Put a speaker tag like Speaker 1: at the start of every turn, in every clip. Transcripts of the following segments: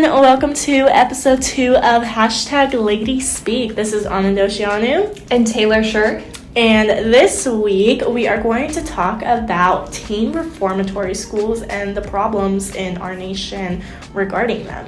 Speaker 1: everyone, welcome to episode 2 of #LadiesSpeak. This is Dosianu
Speaker 2: and Taylor Scherck.
Speaker 1: And this week we are going to talk about teen reformatory schools and the problems in our nation regarding them.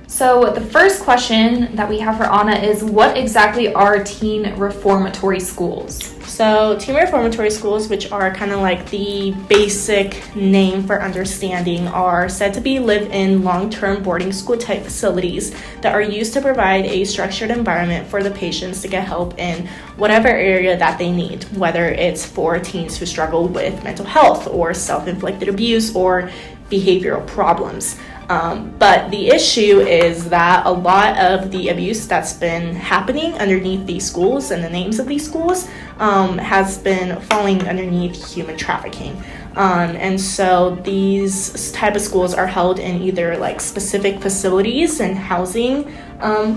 Speaker 2: So the first question that we have for Anna is, what exactly are teen reformatory schools?
Speaker 1: So teen reformatory schools, which are kind of like the basic name for understanding, are said to be live-in long-term boarding school type facilities that are used to provide a structured environment for the patients to get help in whatever area that they need, whether it's for teens who struggle with mental health or self-inflicted abuse or behavioral problems. But the issue is that a lot of the abuse that's been happening underneath these schools and the names of these schools has been falling underneath human trafficking. And so these type of schools are held in either like specific facilities and housing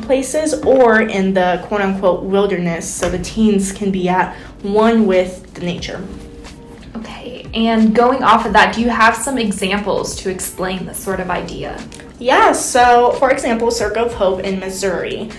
Speaker 1: places or in the quote unquote wilderness, so the teens can be at one with the nature.
Speaker 2: Okay, and going off of that, do you have some examples to explain this sort of idea?
Speaker 1: Yeah, so for example, Scherck of Hope in Missouri,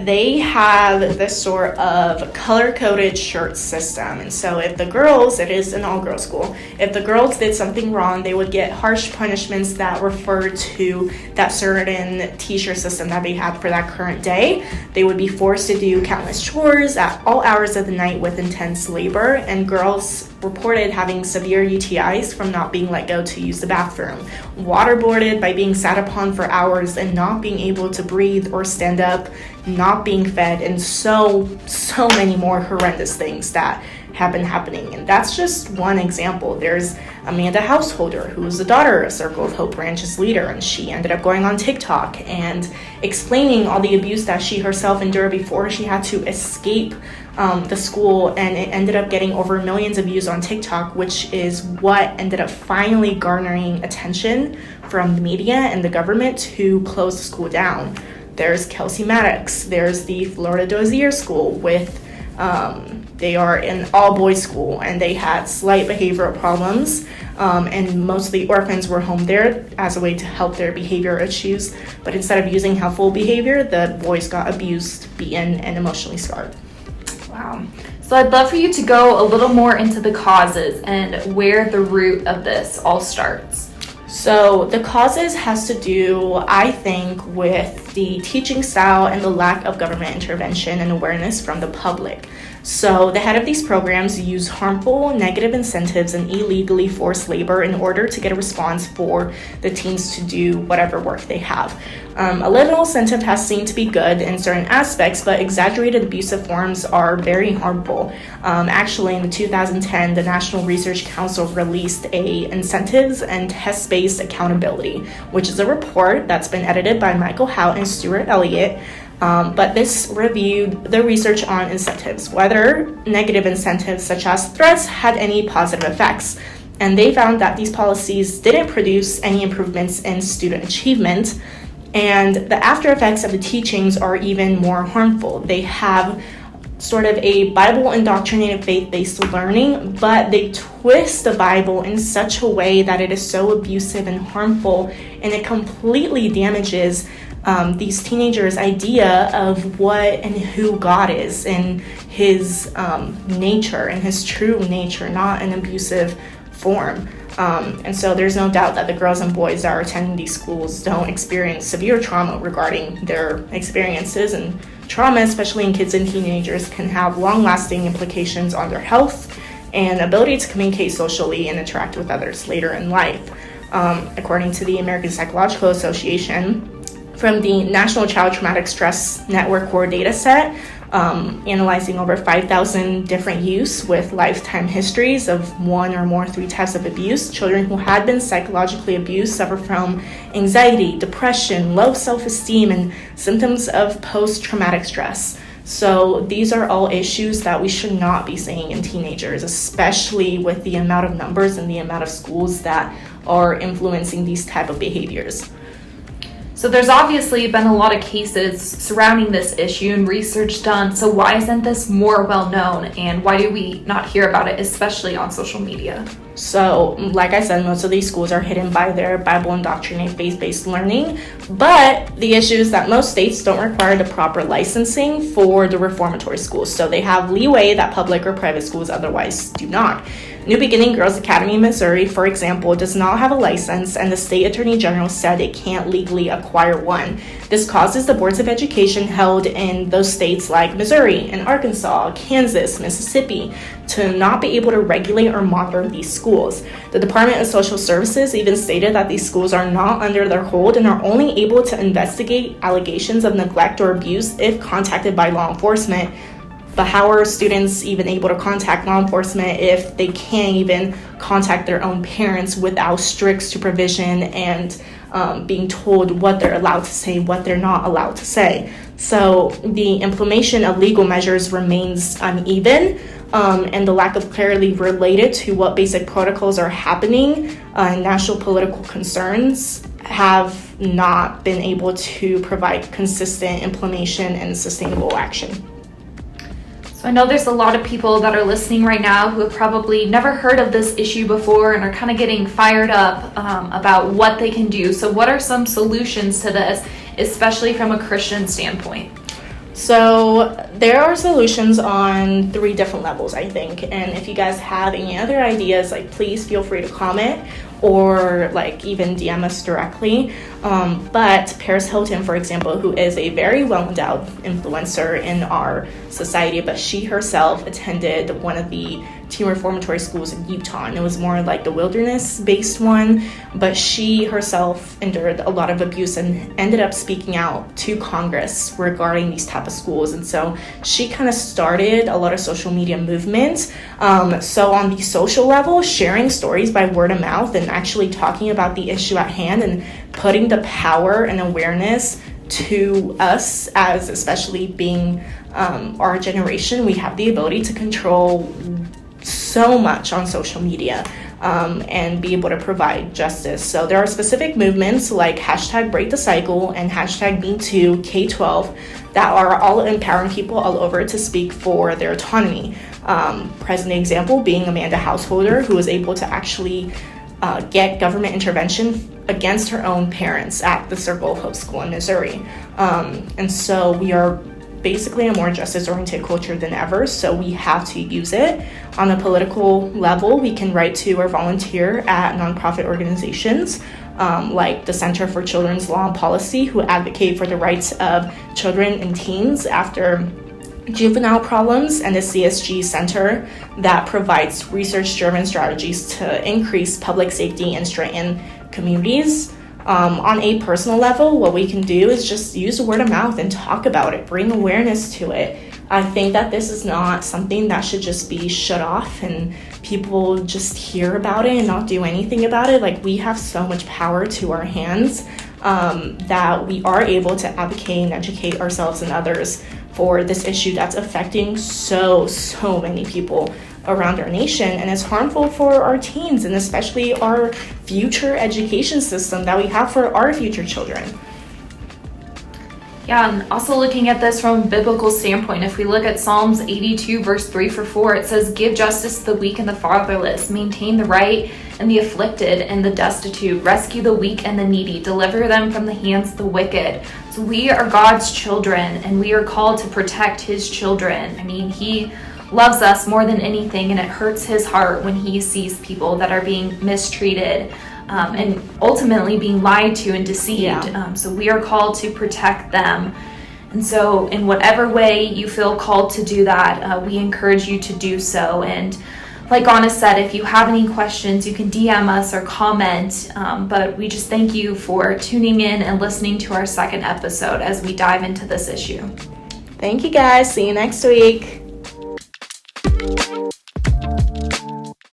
Speaker 1: they have this sort of color-coded shirt system. And so if the girls, it is an all-girls school, if the girls did something wrong, they would get harsh punishments that refer to that certain t-shirt system that they had for that current day. They would be forced to do countless chores at all hours of the night with intense labor, and girls reported having severe UTIs from not being let go to use the bathroom, waterboarded by being sat upon for hours and not being able to breathe or stand up, not being fed, and so many more horrendous things that have been happening. And that's just one example. There's Amanda Householder, who is the daughter of Circle of Hope Branch's leader, and she ended up going on TikTok and explaining all the abuse that she herself endured before she had to escape the school, and it ended up getting over millions of views on TikTok, which is what ended up finally garnering attention from the media and the government to close the school down. There's Kelsey Maddox. There's the Florida Dozier School with they are an all-boys school, and they had slight behavioral problems, and most of the orphans were home there as a way to help their behavior issues. But instead of using helpful behavior, the boys got abused, beaten, and emotionally scarred.
Speaker 2: Wow. So I'd love for you to go a little more into the causes and where the root of this all starts.
Speaker 1: So the causes has to do, I think, with the teaching style and the lack of government intervention and awareness from the public. So the head of these programs use harmful, negative incentives and illegally forced labor in order to get a response for the teens to do whatever work they have. A little incentive has seemed to be good in certain aspects, but exaggerated abusive forms are very harmful. Actually, in 2010, the National Research Council released a incentives and test-based accountability, which is a report that's been edited by Michael Hout and Stuart Elliott. But this reviewed the research on incentives, whether negative incentives such as threats had any positive effects. And they found that these policies didn't produce any improvements in student achievement. And the after effects of the teachings are even more harmful. They have sort of a Bible indoctrinated faith-based learning, but they twist the Bible in such a way that it is so abusive and harmful, and it completely damages these teenagers' idea of what and who God is and his nature and his true nature, not an abusive form. And so there's no doubt that the girls and boys that are attending these schools don't experience severe trauma regarding their experiences, and trauma, especially in kids and teenagers, can have long-lasting implications on their health and ability to communicate socially and interact with others later in life. According to the American Psychological Association, from the National Child Traumatic Stress Network core data set, analyzing over 5,000 different youths with lifetime histories of one or more 3 types of abuse, children who had been psychologically abused suffer from anxiety, depression, low self-esteem, and symptoms of post-traumatic stress. So these are all issues that we should not be seeing in teenagers, especially with the amount of numbers and the amount of schools that are influencing these type of behaviors.
Speaker 2: So there's obviously been a lot of cases surrounding this issue and research done. So why isn't this more well known, and why do we not hear about it, especially on social media?
Speaker 1: So, like I said, most of these schools are hidden by their Bible indoctrinated faith-based learning. But the issue is that most states don't require the proper licensing for the reformatory schools. So they have leeway that public or private schools otherwise do not. New Beginning Girls Academy in Missouri, for example, does not have a license, and the state attorney general said it can't legally acquire one. This causes the boards of education held in those states like Missouri and Arkansas, Kansas, Mississippi to not be able to regulate or monitor these schools. The Department of Social Services even stated that these schools are not under their hold and are only able to investigate allegations of neglect or abuse if contacted by law enforcement. But how are students even able to contact law enforcement if they can't even contact their own parents without strict supervision and being told what they're allowed to say, what they're not allowed to say? So the implementation of legal measures remains uneven, and the lack of clarity related to what basic protocols are happening and national political concerns have not been able to provide consistent implementation and sustainable action.
Speaker 2: So I know there's a lot of people that are listening right now who have probably never heard of this issue before and are kind of getting fired up about what they can do. So what are some solutions to this, especially from a Christian standpoint?
Speaker 1: So there are solutions on 3 different levels, I think. And if you guys have any other ideas, please feel free to comment or even DM us directly. But Paris Hilton, for example, who is a very well-endowed influencer in our society, but she herself attended one of the teen reformatory schools in Utah, and it was more like the wilderness-based one, but she herself endured a lot of abuse and ended up speaking out to Congress regarding these type of schools. And so she kind of started a lot of social media movements. So on the social level, sharing stories by word of mouth and actually talking about the issue at hand and putting the power and awareness to us, as especially being our generation, we have the ability to control so much on social media and be able to provide justice. So there are specific movements like hashtag Break the Cycle and hashtag Me2 K12 that are all empowering people all over to speak for their autonomy. Present example being Amanda Householder, who was able to actually get government intervention against her own parents at the Circle of Hope School in Missouri. And so we are basically a more justice-oriented culture than ever, so we have to use it. On a political level, we can write to or volunteer at nonprofit organizations like the Center for Children's Law and Policy, who advocate for the rights of children and teens after juvenile problems, and the CSG Center that provides research-driven strategies to increase public safety and strengthen communities. On a personal level, what we can do is just use word of mouth and talk about it, bring awareness to it. I think that this is not something that should just be shut off and people just hear about it and not do anything about it. We have so much power to our hands that we are able to advocate and educate ourselves and others for this issue that's affecting so many people around our nation, and it's harmful for our teens and especially our future education system that we have for our future children.
Speaker 2: Yeah, and also looking at this from a biblical standpoint, if we look at Psalms 82 verse 3-4, it says, "Give justice to the weak and the fatherless, maintain the right and the afflicted and the destitute, rescue the weak and the needy, deliver them from the hands of the wicked." So we are God's children and we are called to protect his children. I mean, he loves us more than anything, and it hurts his heart when he sees people that are being mistreated and ultimately being lied to and deceived.
Speaker 1: Yeah.
Speaker 2: So we are called to protect them. And so in whatever way you feel called to do that, we encourage you to do so. And like Anna said, if you have any questions, you can DM us or comment. But we just thank you for tuning in and listening to our second episode as we dive into this issue.
Speaker 1: Thank you guys. See you next week.